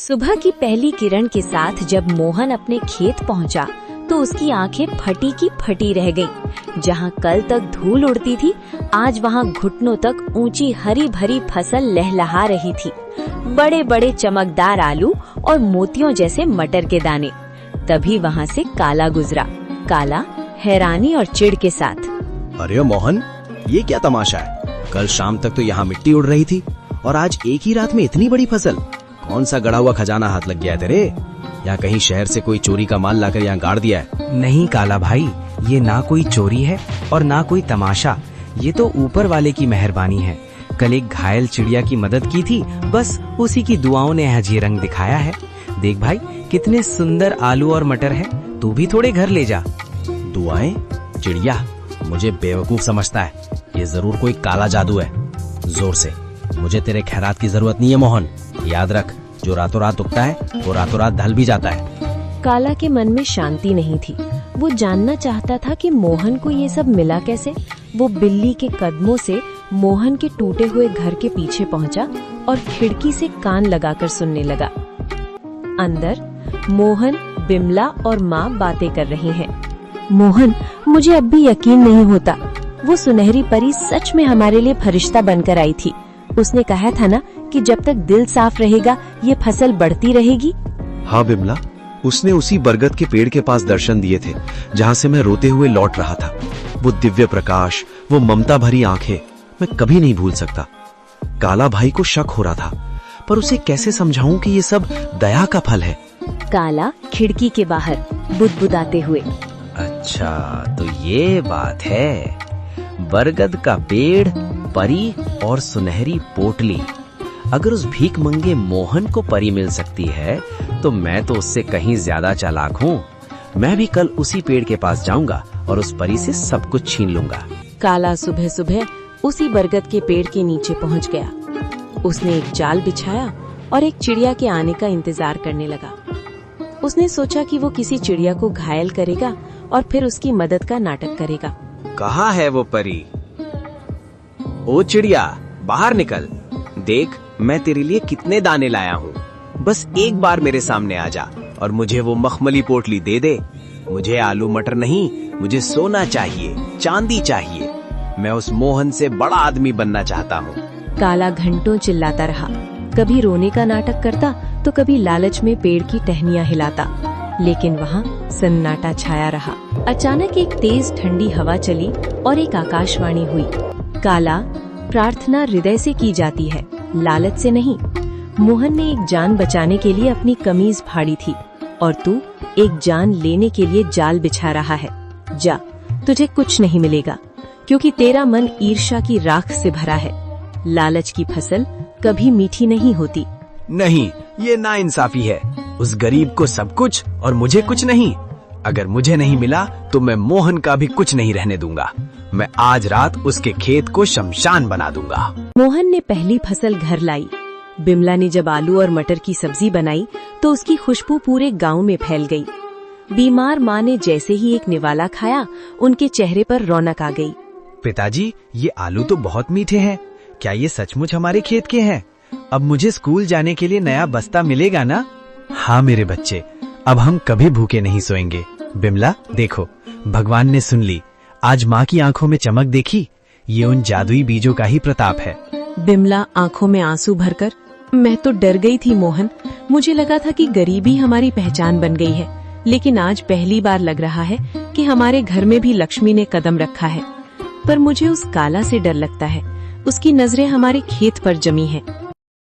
सुबह की पहली किरण के साथ जब मोहन अपने खेत पहुंचा तो उसकी आंखें फटी की फटी रह गईं। जहां कल तक धूल उड़ती थी, आज वहां घुटनों तक ऊंची हरी भरी फसल लहलहा रही थी। बड़े बड़े चमकदार आलू और मोतियों जैसे मटर के दाने। तभी वहां से काला गुजरा। काला हैरानी और चिढ़ के साथ, अरे मोहन, ये क्या तमाशा है? कल शाम तक तो यहाँ मिट्टी उड़ रही थी और आज एक ही रात में इतनी बड़ी फसल। कौन सा गड़ा हुआ खजाना हाथ लग गया है तेरे? या कहीं शहर से कोई चोरी का माल लाकर यहाँ गाड़ दिया है? नहीं काला भाई, ये ना कोई चोरी है और ना कोई तमाशा। ये तो ऊपर वाले की मेहरबानी है। कल एक घायल चिड़िया की मदद की थी, बस उसी की दुआओं ने आज ये रंग दिखाया है। देख भाई, कितने सुंदर आलू और मटर है। तू भी थोड़े घर ले जा। दुआएं? चिड़िया मुझे बेवकूफ समझता है। ये जरूर कोई काला जादू है। जोर से, मुझे तेरे खैरात की जरूरत नहीं है मोहन। याद रख, जो रातों रात उगता है वो रातों रात ढल भी जाता है। काला के मन में शांति नहीं थी। वो जानना चाहता था कि मोहन को ये सब मिला कैसे। वो बिल्ली के कदमों से मोहन के टूटे हुए घर के पीछे पहुंचा और खिड़की से कान लगाकर सुनने लगा। अंदर मोहन, बिमला और माँ बातें कर रही हैं। मोहन, मुझे अब भी यकीन नहीं होता। वो सुनहरी परी सच में हमारे लिए फरिश्ता बनकर आई थी। उसने कहा था ना कि जब तक दिल साफ रहेगा ये फसल बढ़ती रहेगी। हाँ बिमला, उसने उसी बरगद के पेड़ के पास दर्शन दिए थे जहाँ से मैं रोते हुए लौट रहा था। वो दिव्य प्रकाश, वो ममता भरी आंखें, मैं कभी नहीं भूल सकता। काला भाई को शक हो रहा था, पर उसे कैसे समझाऊं कि ये सब दया का फल है। काला खिड़की के बाहर बुदबुदाते हुए, अच्छा तो ये बात है। बरगद का पेड़, परी और सुनहरी पोटली। अगर उस भीख मंगे मोहन को परी मिल सकती है तो मैं तो उससे कहीं ज्यादा चालाक हूँ। मैं भी कल उसी पेड़ के पास जाऊंगा और उस परी से सब कुछ छीन लूंगा। काला सुबह सुबह उसी बरगद के पेड़ के नीचे पहुंच गया। उसने एक जाल बिछाया और एक चिड़िया के आने का इंतजार करने लगा। उसने सोचा कि वो किसी चिड़िया को घायल करेगा और फिर उसकी मदद का नाटक करेगा। कहाँ है वो परी? ओ चिड़िया, बाहर निकल। देख, मैं तेरे लिए कितने दाने लाया हूँ। बस एक बार मेरे सामने आ जा और मुझे वो मखमली पोटली दे दे। मुझे आलू मटर नहीं, मुझे सोना चाहिए, चांदी चाहिए। मैं उस मोहन से बड़ा आदमी बनना चाहता हूँ। काला घंटों चिल्लाता रहा। कभी रोने का नाटक करता तो कभी लालच में पेड़ की टहनियां हिलाता, लेकिन वहाँ सन्नाटा छाया रहा। अचानक एक तेज ठंडी हवा चली और एक आकाशवाणी हुई। काला, प्रार्थना हृदय से की जाती है, लालच से नहीं। मोहन ने एक जान बचाने के लिए अपनी कमीज फाड़ी थी और तू एक जान लेने के लिए जाल बिछा रहा है। जा, तुझे कुछ नहीं मिलेगा क्योंकि तेरा मन ईर्ष्या की राख से भरा है। लालच की फसल कभी मीठी नहीं होती। नहीं, ये नाइंसाफी है। उस गरीब को सब कुछ और मुझे कुछ नहीं। अगर मुझे नहीं मिला तो मैं मोहन का भी कुछ नहीं रहने दूंगा। मैं आज रात उसके खेत को शमशान बना दूंगा। मोहन ने पहली फसल घर लाई। बिमला ने जब आलू और मटर की सब्जी बनाई तो उसकी खुशबू पूरे गांव में फैल गई। बीमार माँ ने जैसे ही एक निवाला खाया, उनके चेहरे पर रौनक आ गई। पिताजी, ये आलू तो बहुत मीठे हैं। क्या ये सचमुच हमारे खेत के हैं? अब मुझे स्कूल जाने के लिए नया बस्ता मिलेगा ना? हाँ मेरे बच्चे, अब हम कभी भूखे नहीं सोएंगे। बिमला देखो, भगवान ने सुन ली। आज माँ की आंखों में चमक देखी? ये उन जादुई बीजों का ही प्रताप है। बिमला आंखों में आंसू भरकर, मैं तो डर गई थी मोहन। मुझे लगा था कि गरीबी हमारी पहचान बन गई है, लेकिन आज पहली बार लग रहा है कि हमारे घर में भी लक्ष्मी ने कदम रखा है। पर मुझे उस काला से डर लगता है। उसकी नजरें हमारे खेत पर जमी हैं।